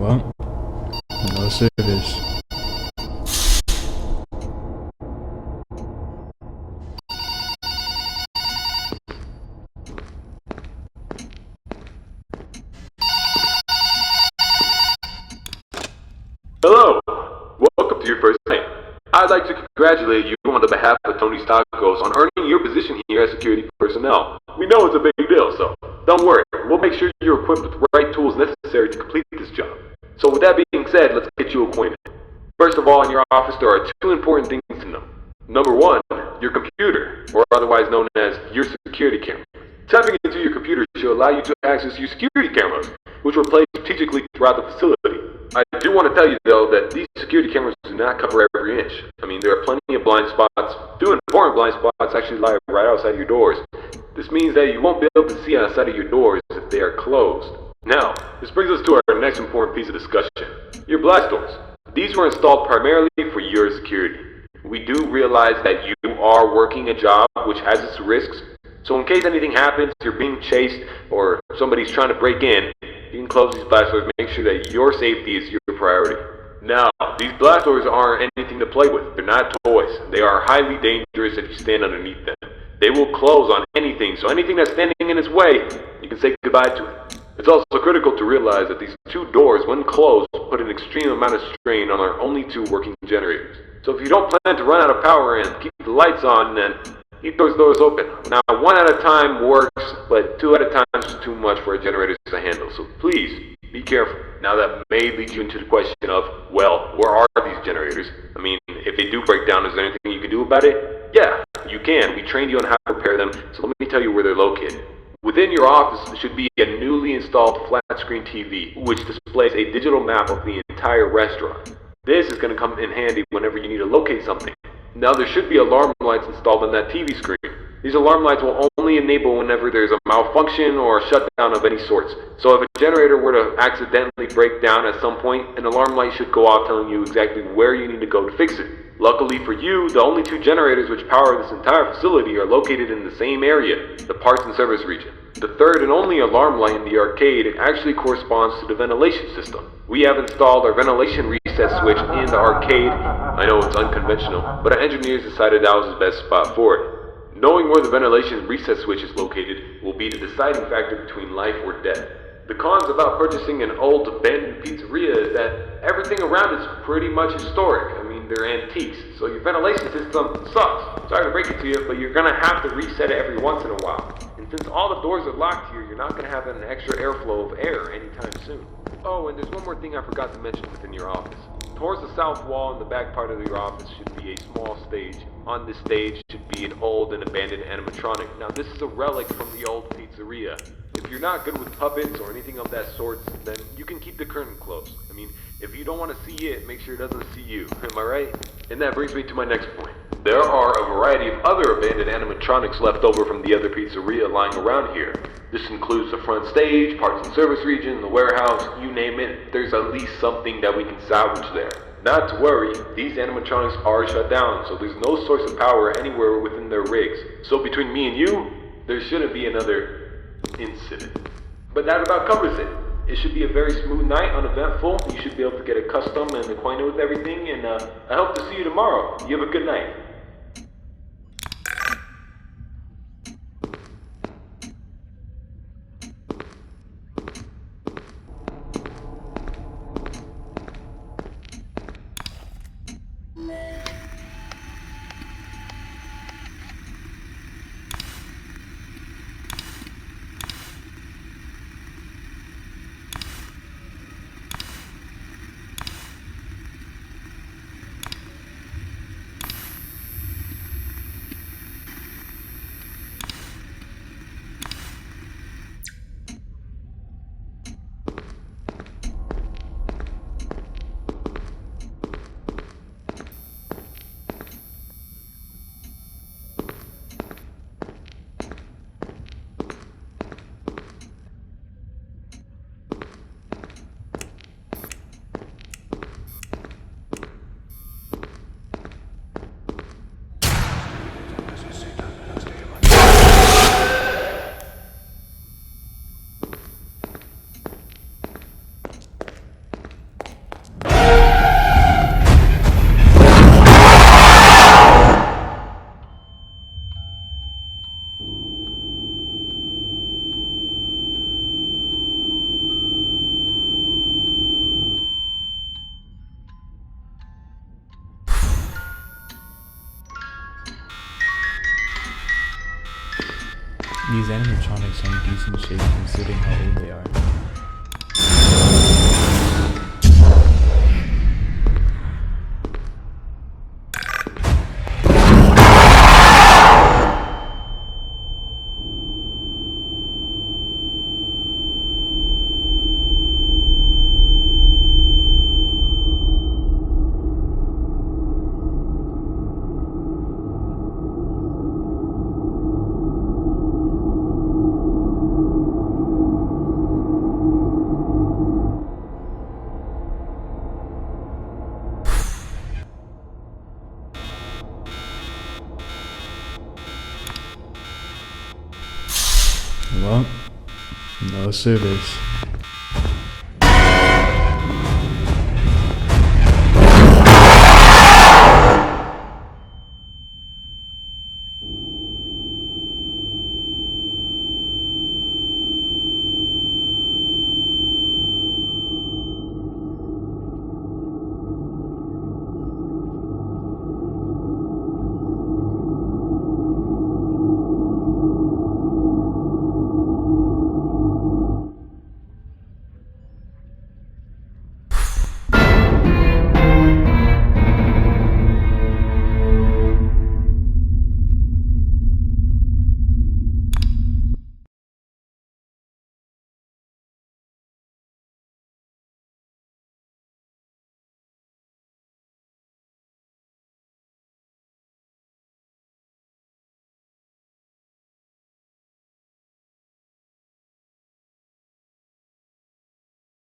well, no service. Hello! Welcome to your first night. I'd like to congratulate you on the behalf of Tony's Tacos on earning your position here as security personnel. We know it's a big deal, so don't worry. We'll make sure you're equipped with the right tools necessary to complete this job. So with that being said, let's get you acquainted. First of all, in your office there are two important things to know. Number one, your computer, or otherwise known as your security camera. Tapping into your computer should allow you to access your security cameras, which were placed strategically throughout the facility. I do want to tell you, though, that these security cameras do not cover every inch. I mean, there are plenty of blind spots. Two important blind spots actually lie right outside your doors. This means that you won't be able to see outside of your doors if they are closed. Now, this brings us to our next important piece of discussion. Your blast doors. These were installed primarily for your security. We do realize that you are working a job which has its risks, so in case anything happens, you're being chased, or somebody's trying to break in, you can close these blast doors, make sure that your safety is your priority. Now, these blast doors aren't anything to play with. They're not toys. They are highly dangerous if you stand underneath them. They will close on anything, so anything that's standing in its way, you can say goodbye to it. It's also critical to realize that these two doors, when closed, put an extreme amount of strain on our only two working generators. So if you don't plan to run out of power and keep the lights on, then keep those doors open. Now, one at a time works, but two at a time is too much for a generator to handle, so please be careful. Now that may lead you into the question of, well, where are these generators? I mean, if they do break down, is there anything you can do about it? Yeah, you can. We trained you on how to repair them, so let me tell you where they're located. Within your office should be a newly installed flat-screen TV, which displays a digital map of the entire restaurant. This is going to come in handy whenever you need to locate something. Now there should be alarm lights installed on that TV screen. These alarm lights will only enable whenever there's a malfunction or a shutdown of any sorts. So if a generator were to accidentally break down at some point, an alarm light should go off telling you exactly where you need to go to fix it. Luckily for you, the only two generators which power this entire facility are located in the same area, the parts and service region. The third and only alarm light in the arcade actually corresponds to the ventilation system. We have installed our ventilation reset switch in the arcade. I know it's unconventional, but our engineers decided that was the best spot for it. Knowing where the ventilation reset switch is located will be the deciding factor between life or death. The cons about purchasing an old abandoned pizzeria is that everything around is pretty much historic. I mean, they're antiques, so your ventilation system sucks. Sorry to break it to you, but you're gonna have to reset it every once in a while. And since all the doors are locked here, you're not gonna have an extra airflow of air anytime soon. Oh, and there's one more thing I forgot to mention within your office. Towards the south wall in the back part of your office should be a small stage. On this stage should be an old and abandoned animatronic. Now this is a relic from the old pizzeria. If you're not good with puppets or anything of that sort, then you can keep the curtain closed. I mean, if you don't want to see it, make sure it doesn't see you. Am I right? And that brings me to my next point. There are a variety of other abandoned animatronics left over from the other pizzeria lying around here. This includes the front stage, parts and service region, the warehouse, you name it. There's at least something that we can salvage there. Not to worry, these animatronics are shut down, so there's no source of power anywhere within their rigs. So between me and you, there shouldn't be another incident. But that about covers it. It should be a very smooth night, uneventful. You should be able to get accustomed and acquainted with everything, and I hope to see you tomorrow. You have a good night. These animatronics are in decent shape considering how old they are. Well, no service.